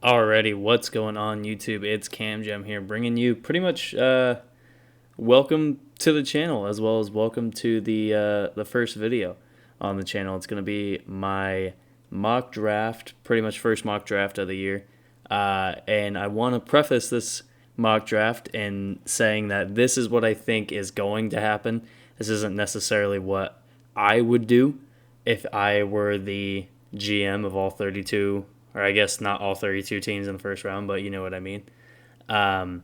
Alrighty, what's going on YouTube? It's Cam Gem here, bringing you pretty much welcome to the channel as well as welcome to the first video on the channel. It's gonna be my mock draft, pretty much first mock draft of the year, and I want to preface this mock draft in saying that this is what I think is going to happen. This isn't necessarily what I would do if I were the GM of all 32, or I guess not all 32 teams in the first round, but you know what I mean. Um,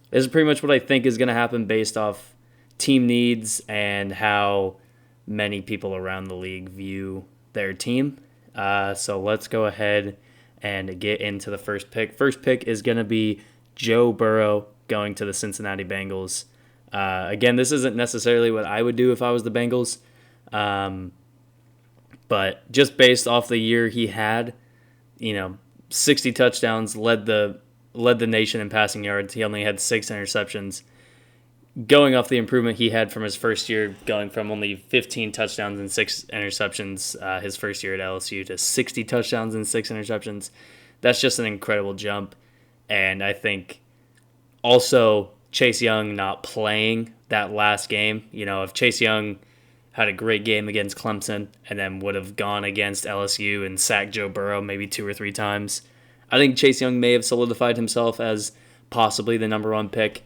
this is pretty much what I think is going to happen based off team needs and how many people around the league view their team. So let's go ahead and get into the first pick. First pick is going to be Joe Burrow going to the Cincinnati Bengals. Again, this isn't necessarily what I would do if I was the Bengals. But just based off the year he had, 60 touchdowns, led the nation in passing yards. He only had 6 interceptions. Going off the improvement he had from his first year, going from only 15 touchdowns and 6 interceptions his first year at LSU to 60 touchdowns and 6 interceptions, that's just an incredible jump. And I think also Chase Young not playing that last game, if Chase Young had a great game against Clemson and then would have gone against LSU and sacked Joe Burrow maybe 2 or 3 times, I think Chase Young may have solidified himself as possibly the number 1 pick.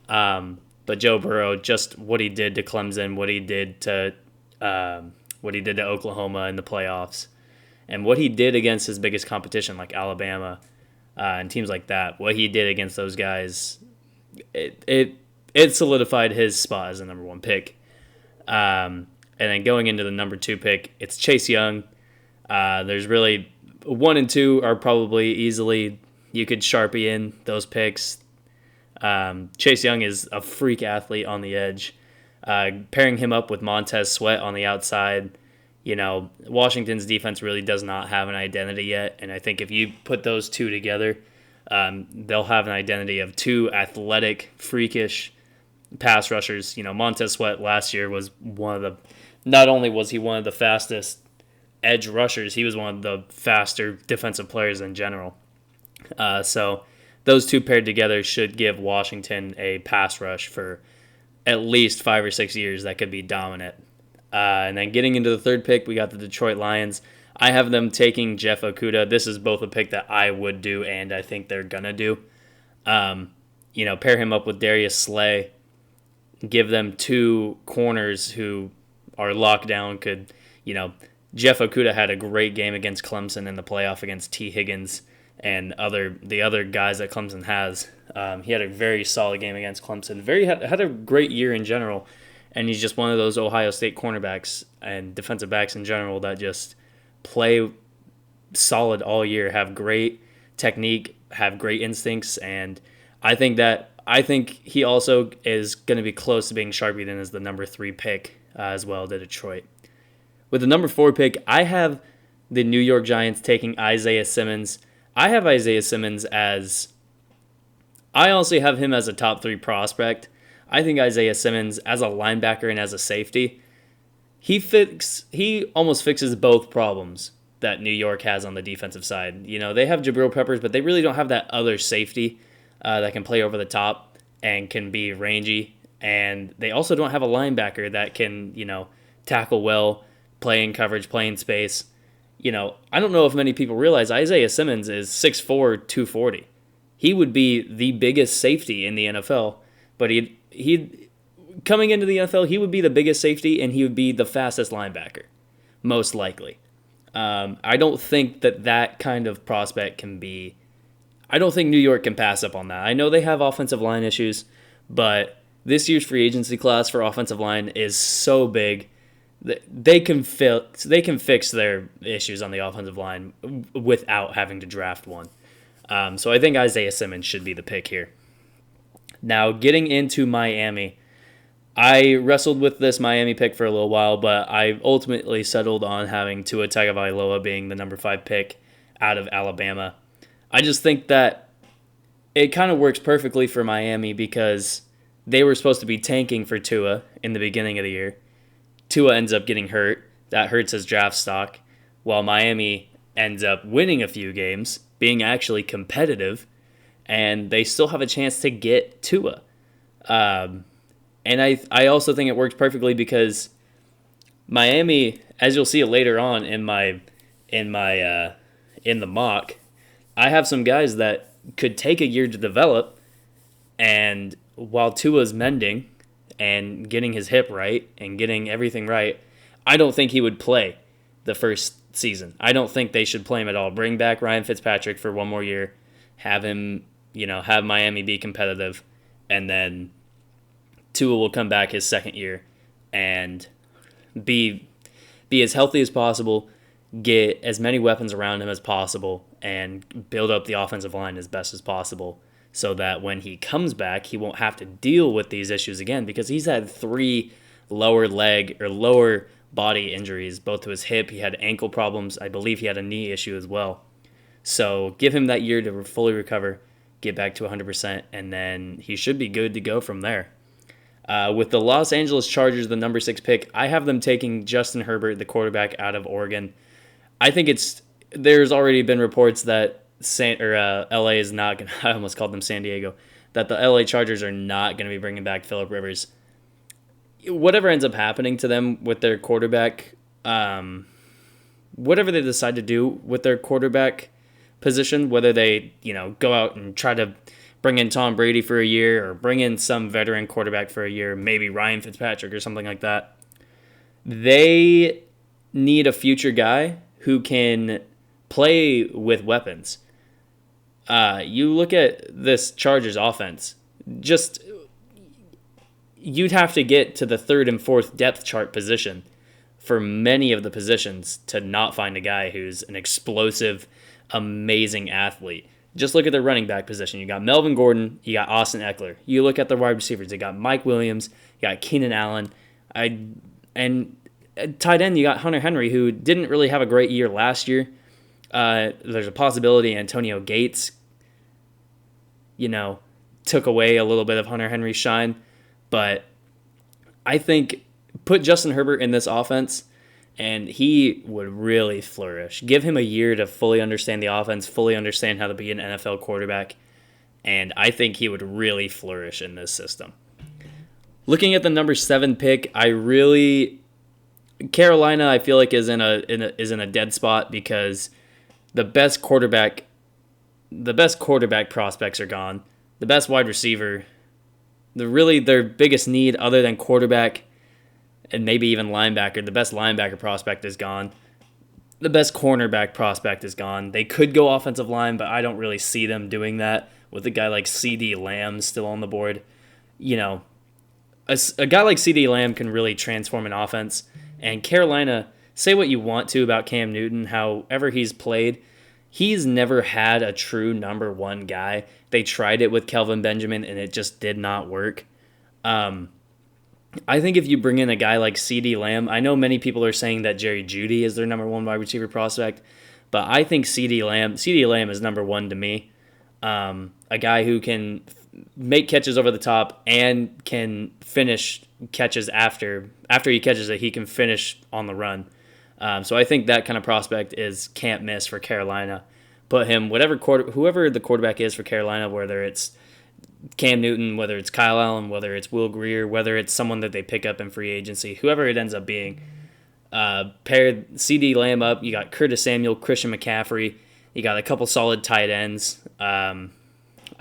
But Joe Burrow, just what he did to Clemson, what he did to Oklahoma in the playoffs, and what he did against his biggest competition like Alabama and teams like that, what he did against those guys, it solidified his spot as the number 1 pick. And then going into the number 2 pick, it's Chase Young. There's really 1 and 2 are probably easily, you could Sharpie in those picks. Chase Young is a freak athlete on the edge. Pairing him up with Montez Sweat on the outside, Washington's defense really does not have an identity yet. And I think if you put those two together, they'll have an identity of 2 athletic, freakish pass rushers. Montez Sweat last year was not only was he one of the fastest edge rushers, he was one of the faster defensive players in general. So those 2 paired together should give Washington a pass rush for at least 5 or 6 years that could be dominant. And then getting into the 3rd pick, we got the Detroit Lions. I have them taking Jeff Okudah. This is both a pick that I would do and I think they're going to do. Pair him up with Darius Slay. Give them 2 corners who are locked down. Jeff Okudah had a great game against Clemson in the playoff against T. Higgins and the other guys that Clemson has. He had a very solid game against Clemson. Had a great year in general, and he's just one of those Ohio State cornerbacks and defensive backs in general that just play solid all year, have great technique, have great instincts, and I think he also is going to be close to being Sharpied in as the number 3 pick as well to Detroit. With the number 4 pick, I have the New York Giants taking Isaiah Simmons. I have Isaiah Simmons I also have him as a top 3 prospect. I think Isaiah Simmons as a linebacker and as a safety, he almost fixes both problems that New York has on the defensive side. They have Jabril Peppers, but they really don't have that other safety that can play over the top and can be rangy. And they also don't have a linebacker that can, tackle well, play in coverage, play in space. I don't know if many people realize Isaiah Simmons is 6'4", 240. He would be the biggest safety in the NFL, but he coming into the NFL, he would be the biggest safety and he would be the fastest linebacker, most likely. I don't think that kind of prospect can be. I don't think New York can pass up on that. I know they have offensive line issues, but this year's free agency class for offensive line is so big that they can fix their issues on the offensive line without having to draft one. So I think Isaiah Simmons should be the pick here. Now, getting into Miami, I wrestled with this Miami pick for a little while, but I ultimately settled on having Tua Tagovailoa being the number 5 pick out of Alabama. I just think that it kind of works perfectly for Miami because they were supposed to be tanking for Tua in the beginning of the year. Tua ends up getting hurt. That hurts his draft stock, while Miami ends up winning a few games being actually competitive, and they still have a chance to get Tua. And I also think it works perfectly because Miami, as you'll see it later on in the mock, I have some guys that could take a year to develop, and while Tua's mending and getting his hip right and getting everything right, I don't think he would play the first season. I don't think they should play him at all. Bring back Ryan Fitzpatrick for one more year, have him, have Miami be competitive, and then Tua will come back his second year and be as healthy as possible, get as many weapons around him as possible, and build up the offensive line as best as possible so that when he comes back, he won't have to deal with these issues again because he's had 3 lower leg or lower body injuries, both to his hip. He had ankle problems. I believe he had a knee issue as well. So give him that year to fully recover, get back to 100%, and then he should be good to go from there. With the Los Angeles Chargers, the number 6 pick, I have them taking Justin Herbert, the quarterback out of Oregon. I think there's already been reports that LA is not going to, I almost called them San Diego, that the LA Chargers are not going to be bringing back Phillip Rivers. Whatever ends up happening to them with their quarterback, whatever they decide to do with their quarterback position, whether they, go out and try to bring in Tom Brady for a year or bring in some veteran quarterback for a year, maybe Ryan Fitzpatrick or something like that, they need a future guy who can play with weapons. You look at this Chargers offense, you'd have to get to the 3rd and 4th depth chart position for many of the positions to not find a guy who's an explosive, amazing athlete. Just look at the running back position. You got Melvin Gordon, you got Austin Eckler. You look at the wide receivers, you got Mike Williams, you got Keenan Allen, and at tight end, you got Hunter Henry, who didn't really have a great year last year. There's a possibility Antonio Gates, took away a little bit of Hunter Henry's shine. But I think put Justin Herbert in this offense, and he would really flourish. Give him a year to fully understand the offense, fully understand how to be an NFL quarterback, and I think he would really flourish in this system. Looking at the number 7 pick, Carolina, I feel like is in a dead spot because the best quarterback prospects are gone. The best wide receiver, their biggest need other than quarterback and maybe even linebacker, the best linebacker prospect is gone. The best cornerback prospect is gone. They could go offensive line, but I don't really see them doing that with a guy like CeeDee Lamb still on the board. A guy like CeeDee Lamb can really transform an offense. And Carolina, say what you want to about Cam Newton, however he's played, he's never had a true number 1 guy. They tried it with Kelvin Benjamin, and it just did not work. I think if you bring in a guy like CeeDee Lamb, I know many people are saying that Jerry Jeudy is their number 1 wide receiver prospect, but I think CeeDee Lamb is number 1 to me. A guy who can make catches over the top and can finish catches after he catches it, he can finish on the run. So I think that kind of prospect is can't miss for Carolina. Put him, whoever the quarterback is for Carolina, whether it's Cam Newton, whether it's Kyle Allen, whether it's Will Grier, whether it's someone that they pick up in free agency, whoever it ends up being, pair CeeDee Lamb up. You got Curtis Samuel, Christian McCaffrey. You got a couple solid tight ends. I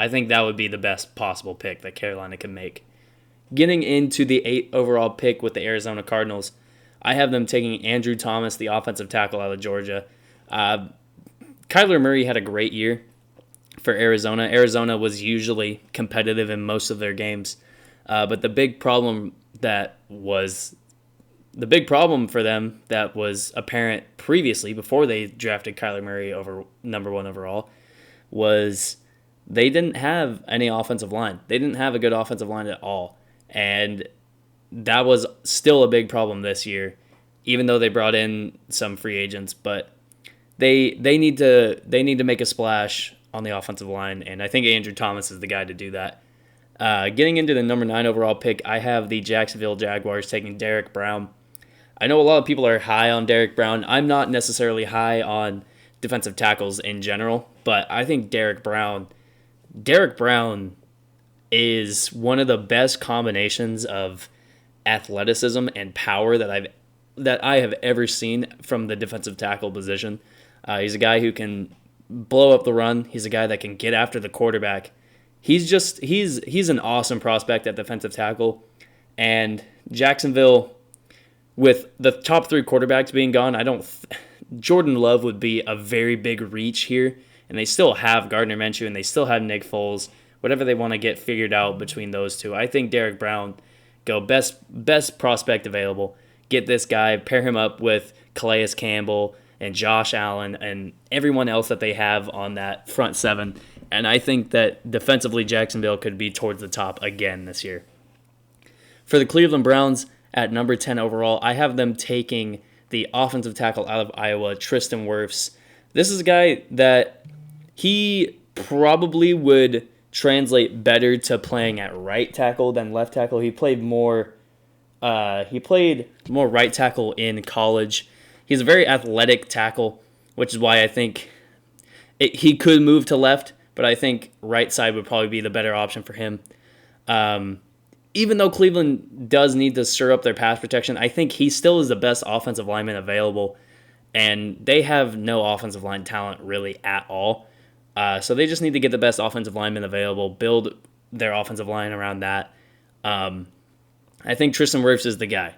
think that would be the best possible pick that Carolina can make. Getting into the 8th overall pick with the Arizona Cardinals, I have them taking Andrew Thomas, the offensive tackle out of Georgia. Kyler Murray had a great year for Arizona. Arizona was usually competitive in most of their games. But the big problem for them that was apparent previously, before they drafted Kyler Murray over number 1 overall, was they didn't have any offensive line. They didn't have a good offensive line at all. And that was still a big problem this year, even though they brought in some free agents. But they need to make a splash on the offensive line, and I think Andrew Thomas is the guy to do that. Getting into the number 9 overall pick, I have the Jacksonville Jaguars taking Derrick Brown. I know a lot of people are high on Derrick Brown. I'm not necessarily high on defensive tackles in general. but I think Derek Brown is one of the best combinations of athleticism and power that I have ever seen from the defensive tackle position. He's a guy who can blow up the run. He's a guy that can get after the quarterback. He's an awesome prospect at defensive tackle. And Jacksonville, with the top 3 quarterbacks being gone, Jordan Love would be a very big reach here. And they still have Gardner Minshew and they still have Nick Foles. Whatever they want to get figured out between those two. I think Derek Brown, go best prospect available. Get this guy, pair him up with Calais Campbell and Josh Allen and everyone else that they have on that front 7. And I think that defensively Jacksonville could be towards the top again this year. For the Cleveland Browns at number 10 overall, I have them taking the offensive tackle out of Iowa, Tristan Wirfs. This is a guy that he probably would translate better to playing at right tackle than left tackle. He played more right tackle in college. He's a very athletic tackle, which is why I think he could move to left, but I think right side would probably be the better option for him. Even though Cleveland does need to stir up their pass protection, I think he still is the best offensive lineman available, and they have no offensive line talent really at all. So they just need to get the best offensive lineman available, build their offensive line around that. I think Tristan Wirfs is the guy.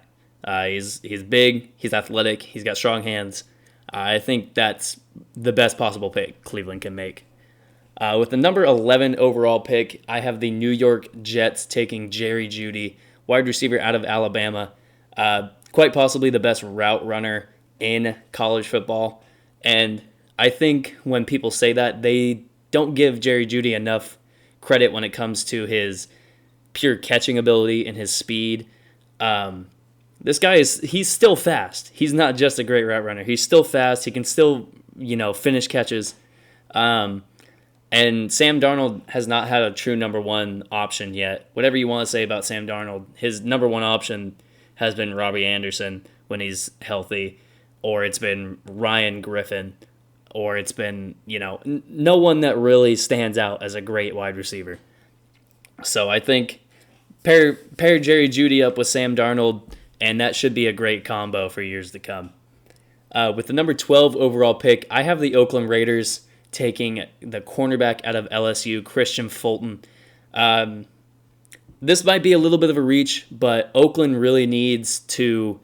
He's big, he's athletic, he's got strong hands. I think that's the best possible pick Cleveland can make. With the number 11 overall pick, I have the New York Jets taking Jerry Jeudy, wide receiver out of Alabama. Quite possibly the best route runner in college football. And I think when people say that, they don't give Jerry Jeudy enough credit when it comes to his pure catching ability and his speed. This guy he's still fast. He's not just a great route runner. He's still fast. He can still, finish catches. And Sam Darnold has not had a true number 1 option yet. Whatever you want to say about Sam Darnold, his number 1 option has been Robbie Anderson when he's healthy, or it's been Ryan Griffin, or it's been, no one that really stands out as a great wide receiver. So I think pair Jerry Jeudy up with Sam Darnold, and that should be a great combo for years to come. With the number 12 overall pick, I have the Oakland Raiders taking the cornerback out of LSU, Christian Fulton. This might be a little bit of a reach, but Oakland really needs to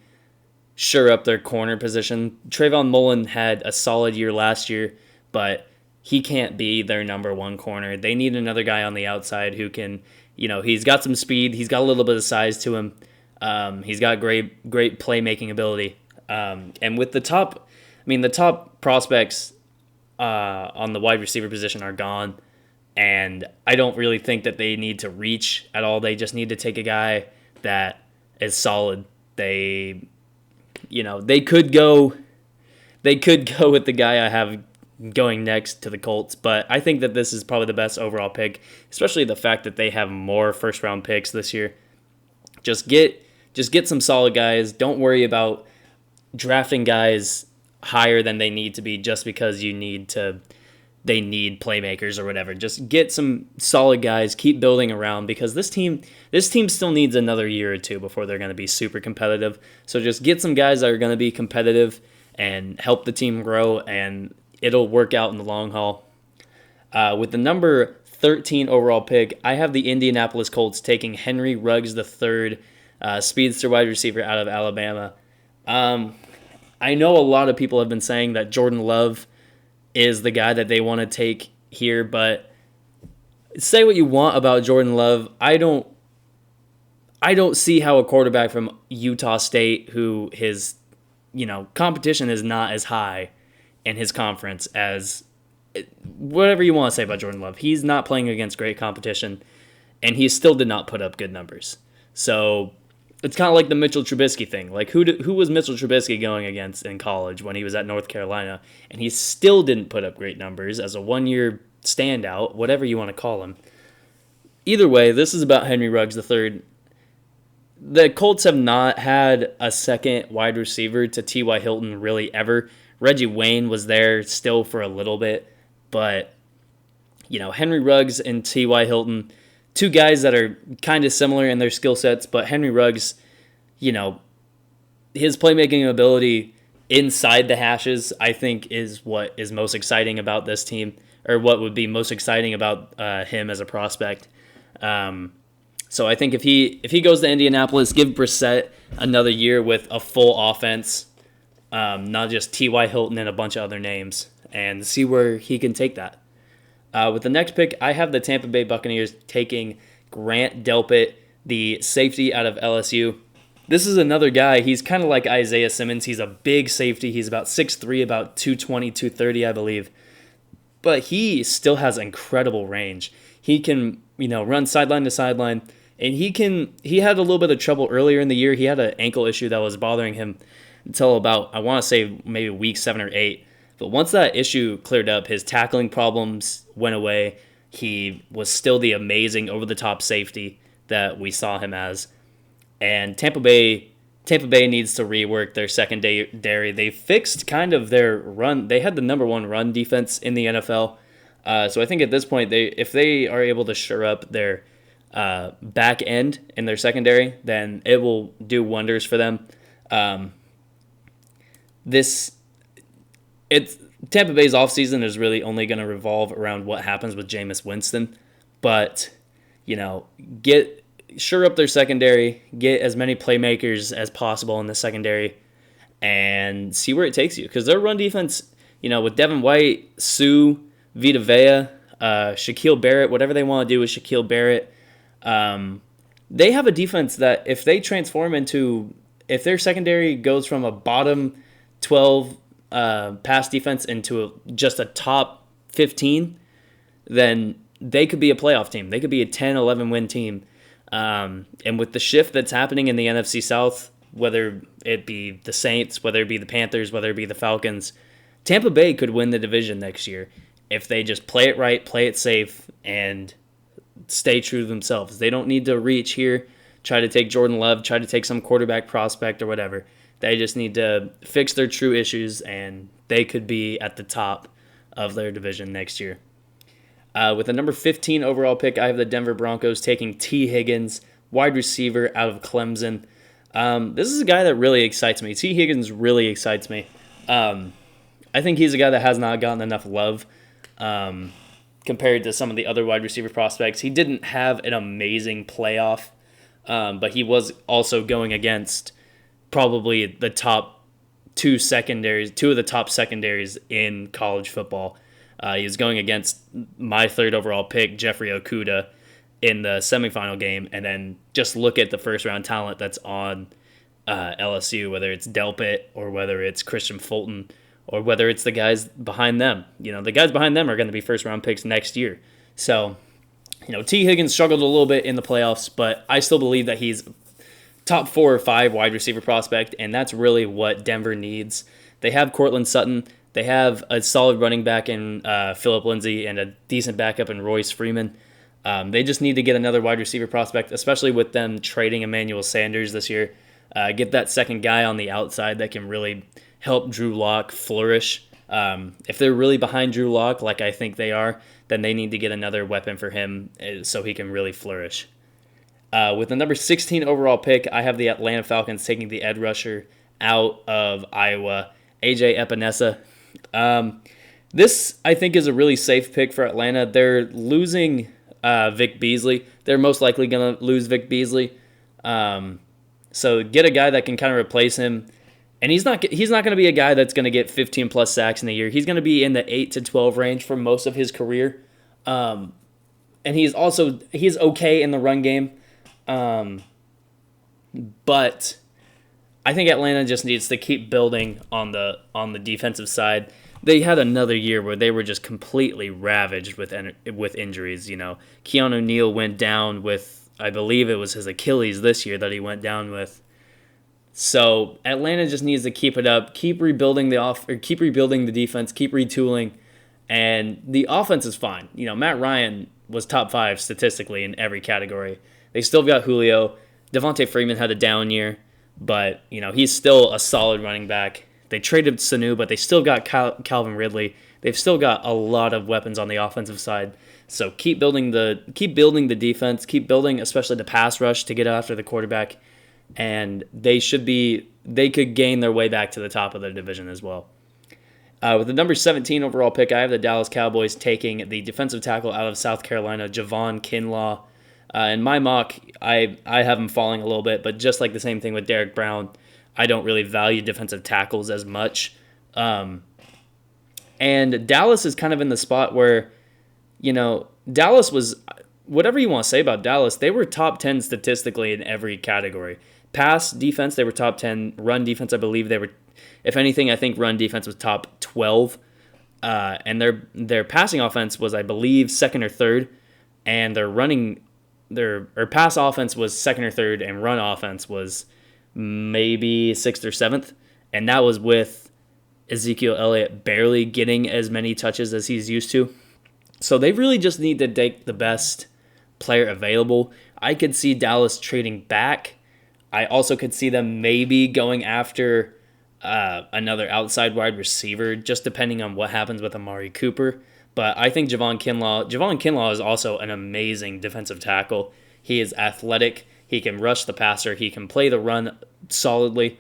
shore up their corner position. Trayvon Mullen had a solid year last year, but he can't be their number 1 corner. They need another guy on the outside who can, he's got some speed, he's got a little bit of size to him. He's got great playmaking ability. And with the top prospects on the wide receiver position are gone, and I don't really think that they need to reach at all. They just need to take a guy that is solid. They could go with the guy I have going next to the Colts, but I think that this is probably the best overall pick, especially the fact that they have more first-round picks this year. Just get some solid guys. Don't worry about drafting guys higher than they need to be just because they need playmakers or whatever. Just get some solid guys, keep building around, because this team still needs another year or two before they're going to be super competitive. So just get some guys that are going to be competitive and help the team grow, and it'll work out in the long haul. With the number 13 overall pick, I have the Indianapolis Colts taking Henry Ruggs III, speedster wide receiver out of Alabama. I know a lot of people have been saying that Jordan Love is the guy that they want to take here, but say what you want about Jordan Love, I don't see how a quarterback from Utah State, who his competition is not as high in his conference as whatever you want to say about Jordan Love. He's not playing against great competition, and he still did not put up good numbers. So it's kind of like the Mitchell Trubisky thing. Like, who was Mitchell Trubisky going against in college when he was at North Carolina? And he still didn't put up great numbers as a one-year standout, whatever you want to call him. Either way, this is about Henry Ruggs III. The Colts have not had a second wide receiver to T.Y. Hilton really ever. Reggie Wayne was there still for a little bit, but Henry Ruggs and T.Y. Hilton, two guys that are kind of similar in their skill sets, but Henry Ruggs, his playmaking ability inside the hashes, I think, is what is most exciting about this team, or what would be most exciting about him as a prospect. So I think if he goes to Indianapolis, give Brissett another year with a full offense, not just T.Y. Hilton and a bunch of other names, and see where he can take that. With the next pick, I have the Tampa Bay Buccaneers taking Grant Delpit, the safety out of LSU. This is another guy. He's kind of like Isaiah Simmons. He's a big safety. He's about 6'3", about 220, 230, I believe. But he still has incredible range. He can, run sideline to sideline. And he had a little bit of trouble earlier in the year. He had an ankle issue that was bothering him until about, I want to say, maybe week 7 or 8. But once that issue cleared up, his tackling problems went away. He was still the amazing over-the-top safety that we saw him as. And Tampa Bay needs to rework their secondary. They fixed kind of their run. They had the number 1 run defense in the NFL. So I think at this point, if they are able to shore up their back end in their secondary, then it will do wonders for them. Tampa Bay's offseason is really only going to revolve around what happens with Jameis Winston. But, shore up their secondary, get as many playmakers as possible in the secondary, and see where it takes you. Because their run defense, with Devin White, Sue, Vita Vea, Shaquille Barrett, whatever they want to do with Shaquille Barrett, they have a defense that if they transform if their secondary goes from a bottom 12 pass defense into just a top 15, then they could be a playoff team. They could be a 10, 11 win team. And with the shift that's happening in the NFC South, whether it be the Saints, whether it be the Panthers, whether it be the Falcons, Tampa Bay could win the division next year if they just play it right, play it safe, and stay true to themselves. They don't need to reach here, try to take Jordan Love, try to take some quarterback prospect or whatever. They just need to fix their true issues, and they could be at the top of their division next year. With the number 15 overall pick, I have the Denver Broncos taking T. Higgins, wide receiver out of Clemson. This is a guy that really excites me. T. Higgins really excites me. I think he's a guy that has not gotten enough love compared to some of the other wide receiver prospects. He didn't have an amazing playoff, but he was also going against probably the top two of the top secondaries in college football. He was going against my 3rd overall pick, Jeffrey Okudah, in the semifinal game, and then just look at the first-round talent that's on LSU, whether it's Delpit or whether it's Christian Fulton or whether it's the guys behind them. The guys behind them are going to be first-round picks next year. So, T. Higgins struggled a little bit in the playoffs, but I still believe that he's top 4 or 5 wide receiver prospect, and that's really what Denver needs. They have Cortland Sutton. They have a solid running back in Phillip Lindsay and a decent backup in Royce Freeman. They just need to get another wide receiver prospect, especially with them trading Emmanuel Sanders this year. Get that second guy on the outside that can really help Drew Lock flourish. If they're really behind Drew Lock, like I think they are, then they need to get another weapon for him so he can really flourish. With the number 16 overall pick, I have the Atlanta Falcons taking the edge rusher out of Iowa, AJ Epinesa. This, I think, is a really safe pick for Atlanta. They're losing Vic Beasley. They're most likely going to lose Vic Beasley. So get a guy that can kind of replace him. And he's not going to be a guy that's going to get 15-plus sacks in a year. He's going to be in the 8 to 12 range for most of his career. And he's okay in the run game. But I think Atlanta just needs to keep building on the defensive side. They had another year where they were just completely ravaged with injuries. Keanu Neal went down with, I believe it was his Achilles this year that he went down with. So Atlanta just needs to keep it up, keep rebuilding the defense, keep retooling, and the offense is fine. Matt Ryan was top 5 statistically in every category. They still got Julio. Devontae Freeman had a down year, but he's still a solid running back. They traded Sanu, but they still got Calvin Ridley. they've still got a lot of weapons on the offensive side. So keep building the defense, keep building especially the pass rush to get after the quarterback, and they could gain their way back to the top of their division as well. With the number 17 overall pick, I have the Dallas Cowboys taking the defensive tackle out of South Carolina, Javon Kinlaw. In my mock, I have him falling a little bit, but just like the same thing with Derek Brown, I don't really value defensive tackles as much. And Dallas is kind of in the spot where, Dallas was, whatever you want to say about Dallas, they were top 10 statistically in every category. Pass defense, they were top 10. Run defense, I believe they were, if anything, I think run defense was top 12. And their passing offense was, I believe, second or third. And their pass offense was second or third, and run offense was maybe sixth or seventh. And that was with Ezekiel Elliott barely getting as many touches as he's used to. So they really just need to take the best player available. I could see Dallas trading back. I also could see them maybe going after another outside wide receiver, just depending on what happens with Amari Cooper. But I think Javon Kinlaw is also an amazing defensive tackle. He is athletic. He can rush the passer. He can play the run solidly.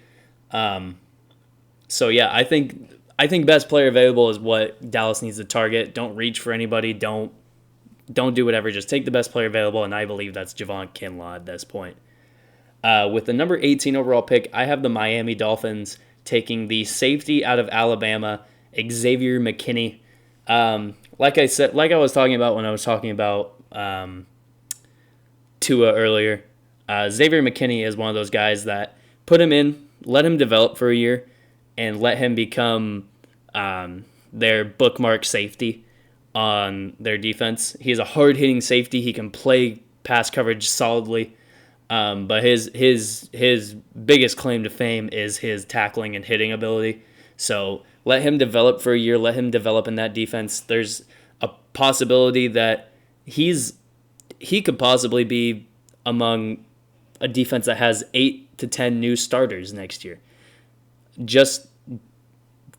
So yeah, I think best player available is what Dallas needs to target. Don't reach for anybody. Don't do whatever. Just take the best player available, and I believe that's Javon Kinlaw at this point. With the number 18 overall pick, I have the Miami Dolphins taking the safety out of Alabama, Xavier McKinney. Like I was talking about when I was talking about Tua earlier, Xavier McKinney is one of those guys that put him in, let him develop for a year, and let him become their bookmark safety on their defense. He's a hard-hitting safety. He can play pass coverage solidly. But his biggest claim to fame is his tackling and hitting ability. So let him develop for a year. Let him develop in that defense. There's a possibility that he could possibly be among a defense that has 8 to 10 new starters next year. Just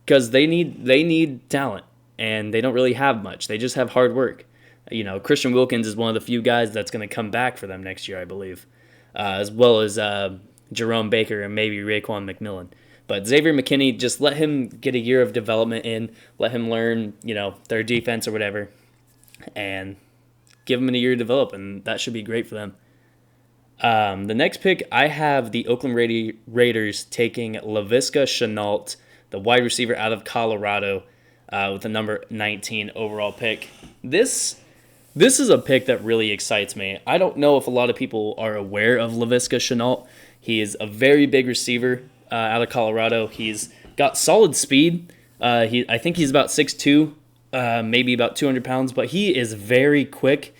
because they need talent, and they don't really have much. They just have hard work. Christian Wilkins is one of the few guys that's going to come back for them next year, I believe. As well as Jerome Baker and maybe Raekwon McMillan. But Xavier McKinney, just let him get a year of development in, let him learn, their defense or whatever, and give him a year to develop, and that should be great for them. The next pick, I have the Oakland Raiders taking Laviska Shenault, the wide receiver out of Colorado, with the number 19 overall pick. This is a pick that really excites me. I don't know if a lot of people are aware of Laviska Shenault. He is a very big receiver out of Colorado. He's got solid speed. I think he's about 6'2", maybe about 200 pounds, but he is very quick.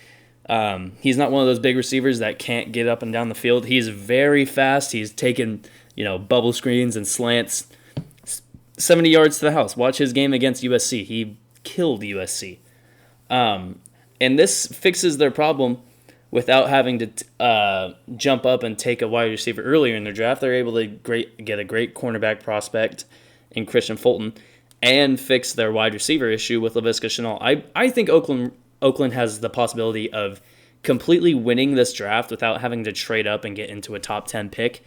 He's not one of those big receivers that can't get up and down the field. He's very fast. He's taken, bubble screens and slants 70 yards to the house. Watch his game against USC. He killed USC. And this fixes their problem without having to jump up and take a wide receiver earlier in their draft. They're able to get a great cornerback prospect in Christian Fulton and fix their wide receiver issue with Laviska Shenault. I think Oakland has the possibility of completely winning this draft without having to trade up and get into a top 10 pick.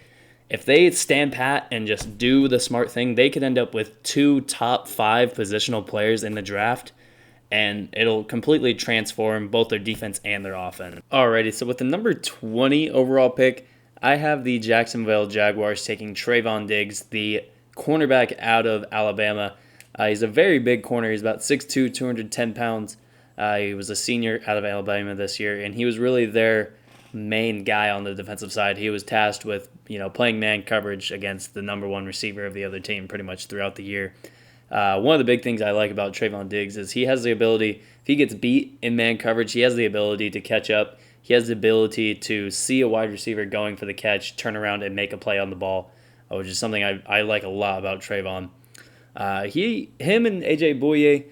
If they stand pat and just do the smart thing, they could end up with 2 top 5 positional players in the draft, and it'll completely transform both their defense and their offense. Alrighty, so with the number 20 overall pick, I have the Jacksonville Jaguars taking Trayvon Diggs, the cornerback out of Alabama. He's a very big corner. He's about 6'2", 210 pounds. He was a senior out of Alabama this year, and he was really their main guy on the defensive side. He was tasked with, playing man coverage against the number 1 receiver of the other team pretty much throughout the year. One of the big things I like about Trayvon Diggs is he has the ability, if he gets beat in man coverage, he has the ability to catch up. He has the ability to see a wide receiver going for the catch, turn around, and make a play on the ball, which is something I like a lot about Trayvon. Him and A.J. Bouye,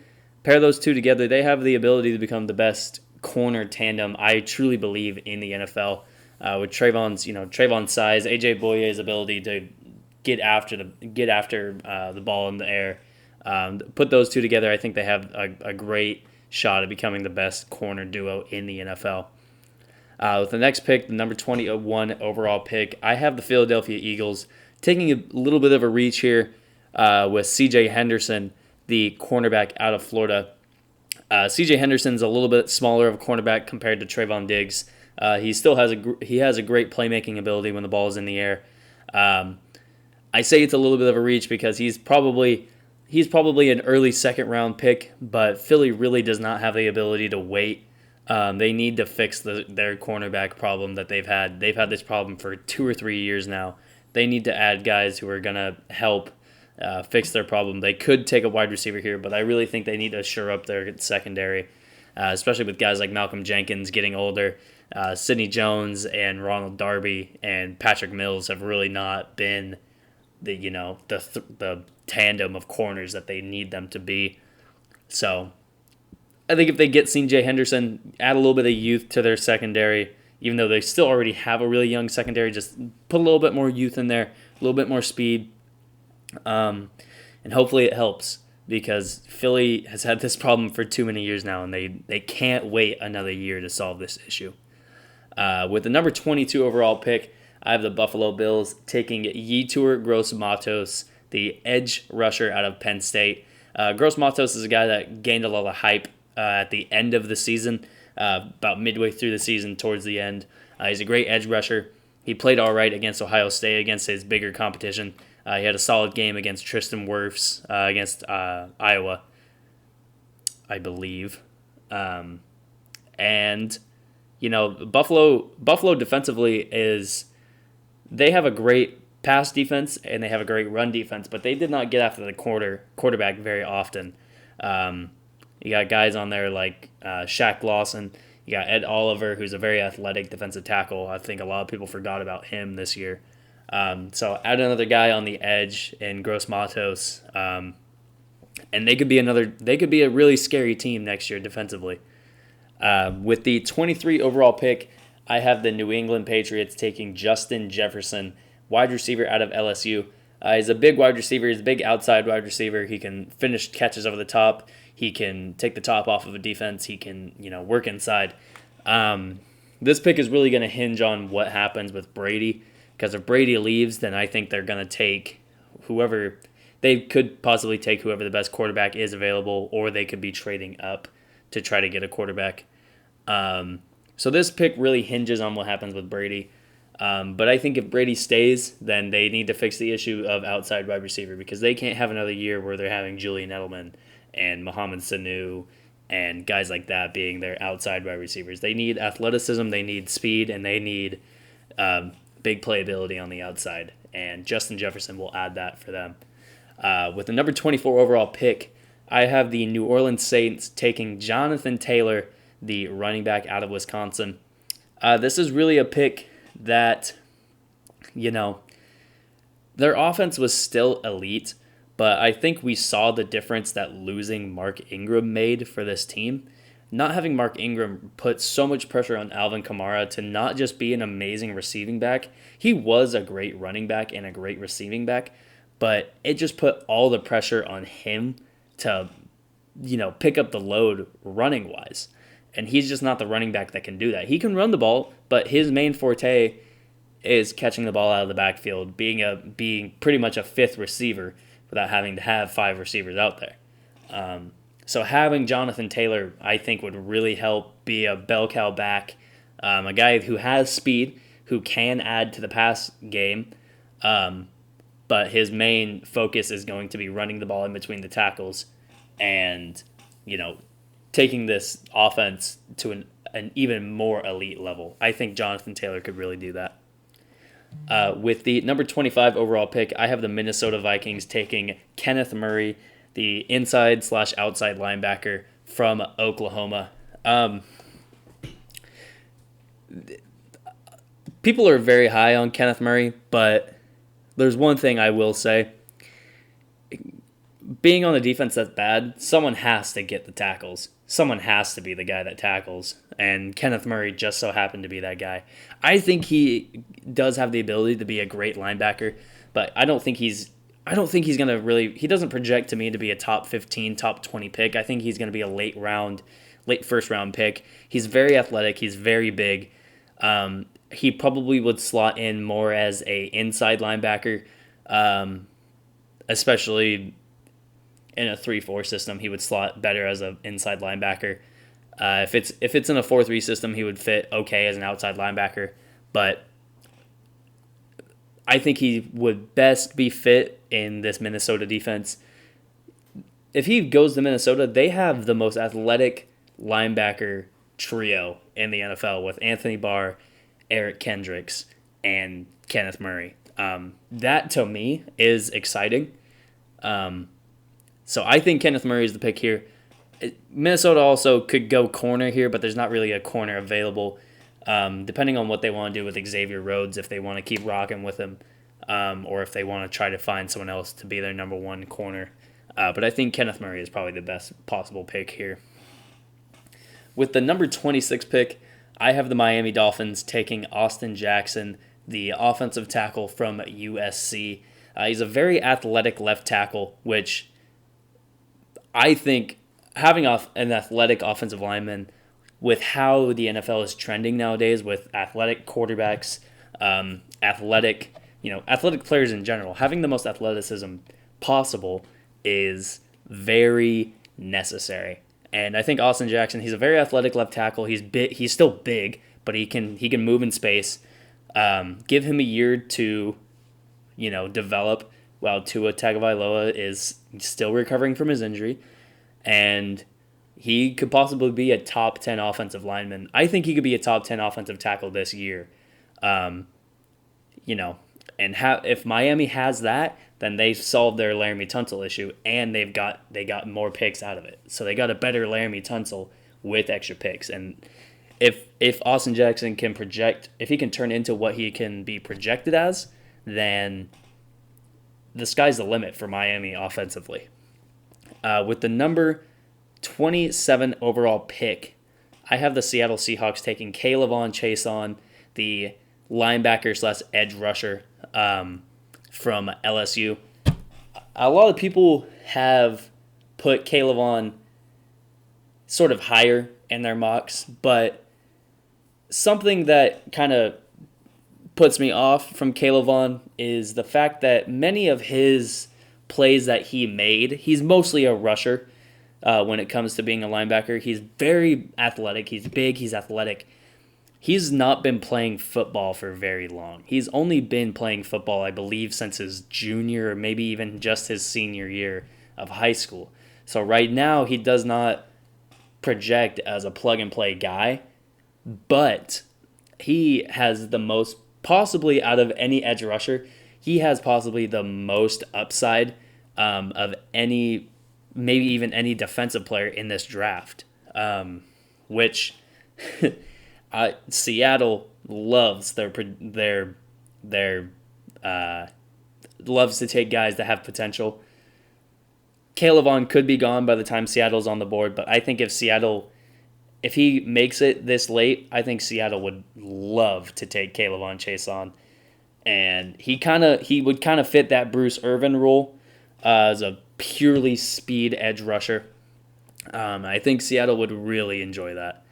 pair those two together, they have the ability to become the best corner tandem, I truly believe, in the NFL. With Trayvon's size, A.J. Bouye's ability to get after the ball in the air, Put those two together, I think they have a great shot at becoming the best corner duo in the NFL. With the next pick, the number 21 overall pick, I have the Philadelphia Eagles taking a little bit of a reach here with C.J. Henderson, the cornerback out of Florida. C.J. Henderson's a little bit smaller of a cornerback compared to Trayvon Diggs. He still has a great playmaking ability when the ball is in the air. I say it's a little bit of a reach because he's probably an early second round pick, but Philly really does not have the ability to wait. They need to fix their cornerback problem that they've had. They've had this problem for 2 or 3 years now. They need to add guys who are going to help fix their problem. They could take a wide receiver here, but I really think they need to shore up their secondary, especially with guys like Malcolm Jenkins getting older. Sidney Jones and Ronald Darby and Patrick Mills have really not been the tandem of corners that they need them to be. So I think if they get C.J. Henderson, add a little bit of youth to their secondary, even though they still already have a really young secondary, just put a little bit more youth in there, a little bit more speed, and hopefully it helps, because Philly has had this problem for too many years now, and they can't wait another year to solve this issue. With the number 22 overall pick, I have the Buffalo Bills taking Yetur Gross-Matos, the edge rusher out of Penn State. Gross-Matos is a guy that gained a lot of hype at the end of the season, about midway through the season, towards the end. He's a great edge rusher. He played all right against Ohio State, against his bigger competition. He had a solid game against Tristan Wirfs against Iowa, I believe. And, Buffalo defensively they have a great pass defense and they have a great run defense, but they did not get after the quarterback very often. You got guys on there like Shaq Lawson. You got Ed Oliver, who's a very athletic defensive tackle. I think a lot of people forgot about him this year. So add another guy on the edge in Gross-Matos, and they could be a really scary team next year defensively. With the 23 overall pick, I have the New England Patriots taking Justin Jefferson, wide receiver out of LSU. He's a big wide receiver. He's a big outside wide receiver. He can finish catches over the top. He can take the top off of a defense. He can, work inside. This pick is really going to hinge on what happens with Brady, because if Brady leaves, then I think they're going to take whoever. They could possibly take whoever the best quarterback is available, or they could be trading up to try to get a quarterback. So this pick really hinges on what happens with Brady. But I think if Brady stays, then they need to fix the issue of outside wide receiver, because they can't have another year where they're having Julian Edelman and Mohamed Sanu and guys like that being their outside wide receivers. They need athleticism, they need speed, and they need big playability on the outside. And Justin Jefferson will add that for them. With the number 24 overall pick, I have the New Orleans Saints taking Jonathan Taylor, the running back out of Wisconsin. This is really a pick that, their offense was still elite, but I think we saw the difference that losing Mark Ingram made for this team. Not having Mark Ingram put so much pressure on Alvin Kamara to not just be an amazing receiving back. He was a great running back and a great receiving back, but it just put all the pressure on him to, pick up the load running-wise. And he's just not the running back that can do that. He can run the ball, but his main forte is catching the ball out of the backfield, being pretty much a fifth receiver without having to have 5 receivers out there. So having Jonathan Taylor, I think, would really help be a bell cow back, a guy who has speed, who can add to the pass game, but his main focus is going to be running the ball in between the tackles and, taking this offense to an even more elite level. I think Jonathan Taylor could really do that. With the number 25 overall pick, I have the Minnesota Vikings taking Kenneth Murray, the inside/outside linebacker from Oklahoma. People are very high on Kenneth Murray, but there's one thing I will say. Being on the defense that's bad, someone has to get the tackles. Someone has to be the guy that tackles, and Kenneth Murray just so happened to be that guy. I think he does have the ability to be a great linebacker, but I don't think he's I don't think he's going to really, he doesn't project to me to be a top 15, top 20 pick. I think he's going to be a late first round pick. He's very athletic. He's very big. He probably would slot in more as a inside linebacker, especially in a 3-4 system. He would slot better as an inside linebacker. If it's in a 4-3 system, he would fit okay as an outside linebacker. But I think he would best be fit in this Minnesota defense. If he goes to Minnesota, they have the most athletic linebacker trio in the NFL with Anthony Barr, Eric Kendricks, and Kenneth Murray. That, to me, is exciting. So I think Kenneth Murray is the pick here. Minnesota also could go corner here, but there's not really a corner available. Depending on what they want to do with Xavier Rhodes, if they want to keep rocking with him, or if they want to try to find someone else to be their number one corner. But I think Kenneth Murray is probably the best possible pick here. With the number 26 pick, I have the Miami Dolphins taking Austin Jackson, the offensive tackle from USC. He's a very athletic left tackle, which I think having an athletic offensive lineman with how the NFL is trending nowadays with athletic quarterbacks, athletic players in general, having the most athleticism possible is very necessary. And I think Austin Jackson, he's a very athletic left tackle. He's big. He's still big, but he can move in space. Give him a year to, develop while Tua Tagovailoa is still recovering from his injury, and he could possibly be a top 10 offensive lineman. I think he could be a top 10 offensive tackle this year. If Miami has that, then they've solved their Laramie Tunsil issue, and they got more picks out of it. So they got a better Laramie Tunsil with extra picks. And if Austin Jackson can project, if he can turn into what he can be projected as, then the sky's the limit for Miami offensively. With the number 27 overall pick, I have the Seattle Seahawks taking K'Lavon Chaisson, the linebacker / edge rusher from LSU. A lot of people have put K'Lavon sort of higher in their mocks, but something that kind of puts me off from K'Lavon is the fact that many of his plays that he made, he's mostly a rusher when it comes to being a linebacker. He's very athletic. He's big. He's athletic. He's not been playing football for very long. He's only been playing football, I believe, since his junior or maybe even just his senior year of high school. So right now, he does not project as a plug-and-play guy, but he has the most, possibly out of any edge rusher, he has possibly the most upside of any, maybe even any defensive player in this draft, which Seattle loves loves to take guys that have potential. K'Lavon could be gone by the time Seattle's on the board, but I think if he makes it this late, I think Seattle would love to take K'Lavon Chaisson. And he would kind of fit that Bruce Irvin role as a purely speed edge rusher. I think Seattle would really enjoy that.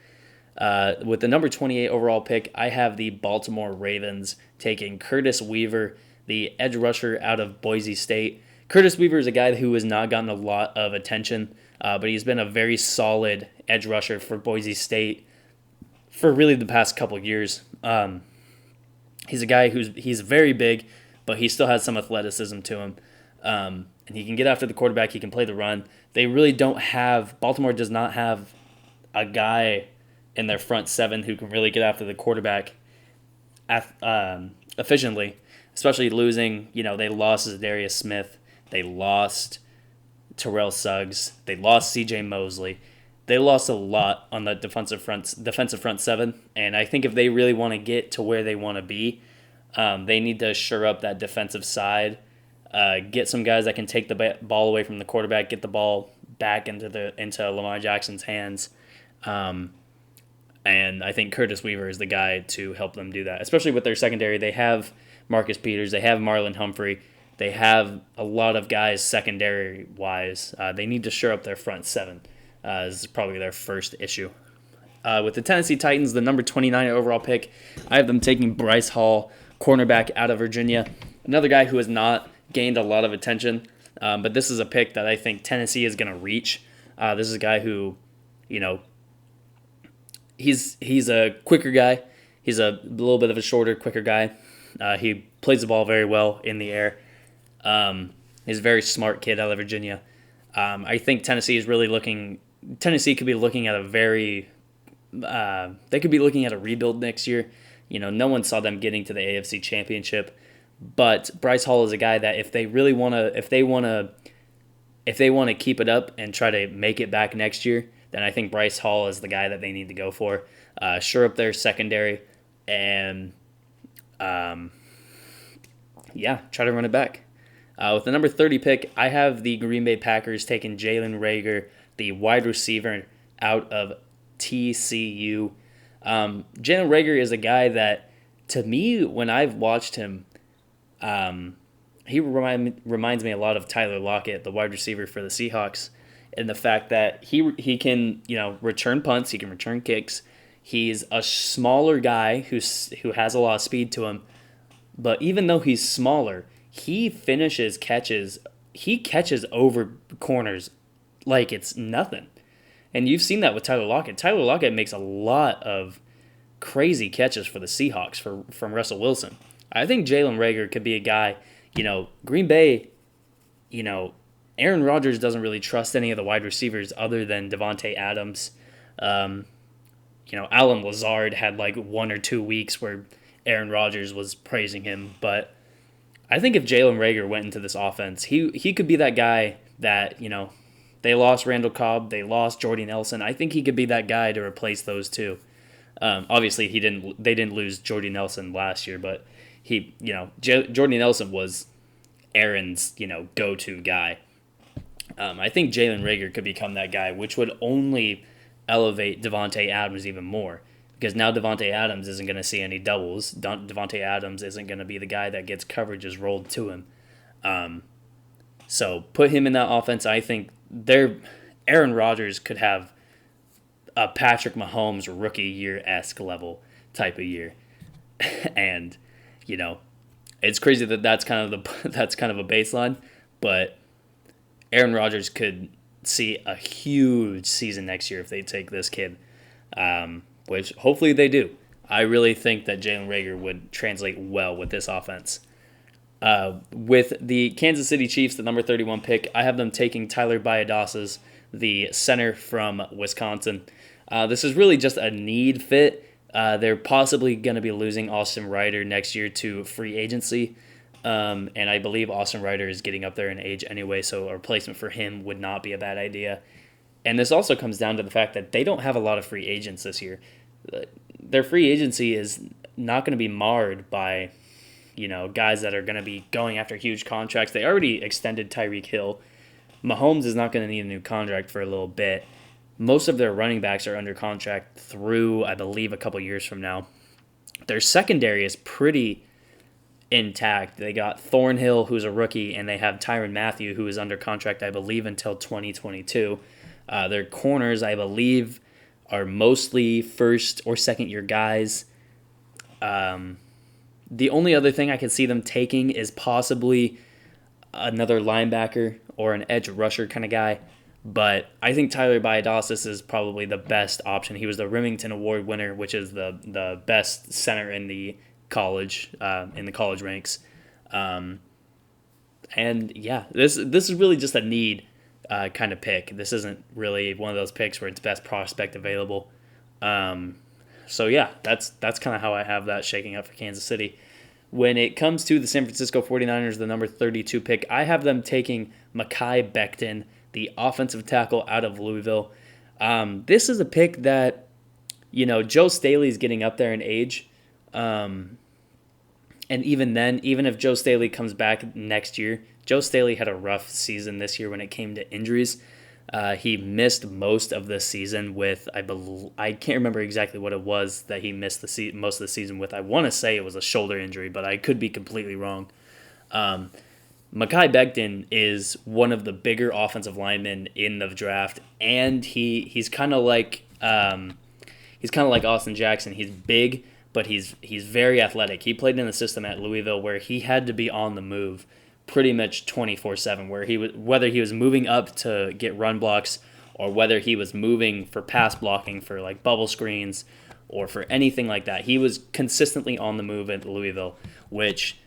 With the number 28 overall pick, I have the Baltimore Ravens taking Curtis Weaver, the edge rusher out of Boise State. Curtis Weaver is a guy who has not gotten a lot of attention, but he's been a very solid edge rusher for Boise State for really the past couple years. He's a guy he's very big, but he still has some athleticism to him. And he can get after the quarterback. He can play the run. They really don't have, Baltimore does not have a guy in their front seven who can really get after the quarterback efficiently, especially losing, they lost Zadarius Smith. They lost Terrell Suggs. They lost C.J. Mosley. They lost a lot on the defensive front seven, and I think if they really want to get to where they want to be, they need to shore up that defensive side, get some guys that can take the ball away from the quarterback, get the ball back into Lamar Jackson's hands, and I think Curtis Weaver is the guy to help them do that, especially with their secondary. They have Marcus Peters, they have Marlon Humphrey. They have a lot of guys secondary wise. They need to shore up their front seven. This is probably their first issue. With the Tennessee Titans, the number 29 overall pick, I have them taking Bryce Hall, cornerback out of Virginia. Another guy who has not gained a lot of attention, but this is a pick that I think Tennessee is going to reach. This is a guy who, he's a quicker guy. He's a little bit of a shorter, quicker guy. He plays the ball very well in the air. He's a very smart kid out of Virginia. I think Tennessee could be looking at they could be looking at a rebuild next year. No one saw them getting to the AFC Championship, but Bryce Hall is a guy that if they want to keep it up and try to make it back next year, then I think Bryce Hall is the guy that they need to go for. Shore up their secondary and try to run it back. With the number 30 pick, I have the Green Bay Packers taking Jalen Reagor, the wide receiver out of TCU. Jalen Reagor is a guy that, to me, when I've watched him, he reminds me a lot of Tyler Lockett, the wide receiver for the Seahawks, and the fact that he can return punts, he can return kicks. He's a smaller guy who has a lot of speed to him, but even though he's smaller, he catches over corners like it's nothing. And you've seen that with Tyler Lockett. Tyler Lockett makes a lot of crazy catches for the Seahawks from Russell Wilson. I think Jalen Reagor could be a guy, Green Bay, Aaron Rodgers doesn't really trust any of the wide receivers other than Devontae Adams. Allen Lazard had like 1 or 2 weeks where Aaron Rodgers was praising him. But I think if Jalen Reagor went into this offense, he could be that guy that, they lost Randall Cobb, they lost Jordy Nelson. I think he could be that guy to replace those two. Obviously, they didn't lose Jordy Nelson last year, but Jordy Nelson was Aaron's, go-to guy. I think Jalen Reagor could become that guy, which would only elevate Devontae Adams even more. Because now Devontae Adams isn't going to see any doubles. Devontae Adams isn't going to be the guy that gets coverages rolled to him. So put him in that offense. I think Aaron Rodgers could have a Patrick Mahomes rookie year-esque level type of year. And, it's crazy that's kind of a baseline, but Aaron Rodgers could see a huge season next year if they take this kid, which hopefully they do. I really think that Jalen Reagor would translate well with this offense. With the Kansas City Chiefs, the number 31 pick, I have them taking Tyler Biadasz, the center from Wisconsin. This is really just a need fit. They're possibly going to be losing Austin Ryder next year to free agency. And I believe Austin Ryder is getting up there in age anyway, so a replacement for him would not be a bad idea. And this also comes down to the fact that they don't have a lot of free agents this year. Their free agency is not going to be marred by, guys that are going to be going after huge contracts. They already extended Tyreek Hill. Mahomes is not going to need a new contract for a little bit. Most of their running backs are under contract through, I believe, a couple years from now. Their secondary is pretty intact. They got Thornhill, who's a rookie, and they have Tyrann Mathieu, who is under contract, I believe, until 2022. Their corners, I believe, are mostly first or second year guys. The only other thing I can see them taking is possibly another linebacker or an edge rusher kind of guy. But I think Tyler Biadasz is probably the best option. He was the Remington Award winner, which is the best center in the college ranks. And yeah, this is really just a need kind of pick. This isn't really one of those picks where it's best prospect available. So yeah, that's kind of how I have that shaking up for Kansas City. When it comes to the San Francisco 49ers, the number 32 pick, I have them taking Mekhi Becton, the offensive tackle out of Louisville. This is a pick that, Joe Staley's getting up there in age. And even then, even if Joe Staley comes back next year, Joe Staley had a rough season this year when it came to injuries. He missed most of the season with, I can't remember exactly what it was that he missed most of the season with. I want to say it was a shoulder injury, but I could be completely wrong. Mekhi Becton is one of the bigger offensive linemen in the draft, and he's kind of like Austin Jackson. He's big, but he's very athletic. He played in the system at Louisville where he had to be on the move pretty much 24/7, where whether he was moving up to get run blocks or whether he was moving for pass blocking for like bubble screens or for anything like that. He was consistently on the move at Louisville, which,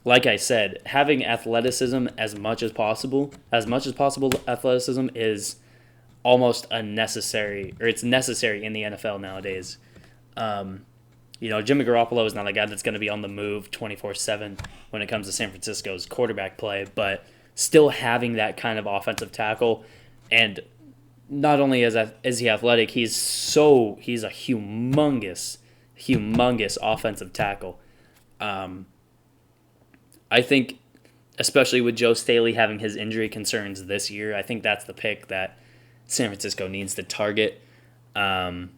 like I said, having athleticism as much as possible athleticism is almost unnecessary, or it's necessary in the NFL nowadays. Jimmy Garoppolo is not a guy that's going to be on the move 24/7 when it comes to San Francisco's quarterback play, but still having that kind of offensive tackle, and not only is he athletic, he's a humongous offensive tackle. I think, especially with Joe Staley having his injury concerns this year, I think that's the pick that San Francisco needs to target. And,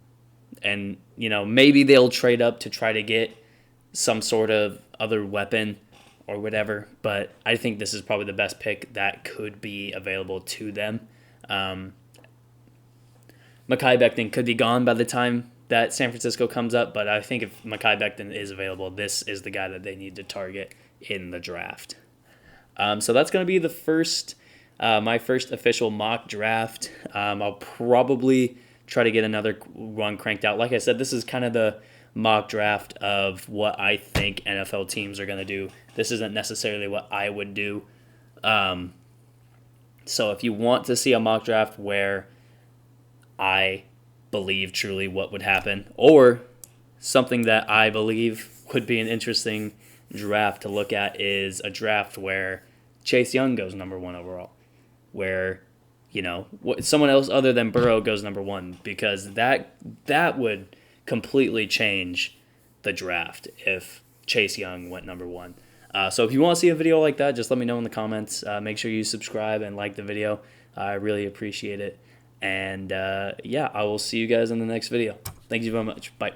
maybe they'll trade up to try to get some sort of other weapon or whatever, but I think this is probably the best pick that could be available to them. Mekhi Becton could be gone by the time that San Francisco comes up, but I think if Mekhi Becton is available, this is the guy that they need to target in the draft. So that's going to be my first official mock draft. I'll probably try to get another one cranked out. Like I said, this is kind of the mock draft of what I think NFL teams are going to do. This isn't necessarily what I would do. So if you want to see a mock draft where I believe truly what would happen, or something that I believe would be an interesting draft to look at, is a draft where Chase Young goes number 1 overall, where someone else other than Burrow goes number 1, because that would completely change the draft if Chase Young went number 1. So if you want to see a video like that, just let me know in the comments. Make sure you subscribe and like the video. I really appreciate it. And I will see you guys in the next video. Thank you very much. Bye.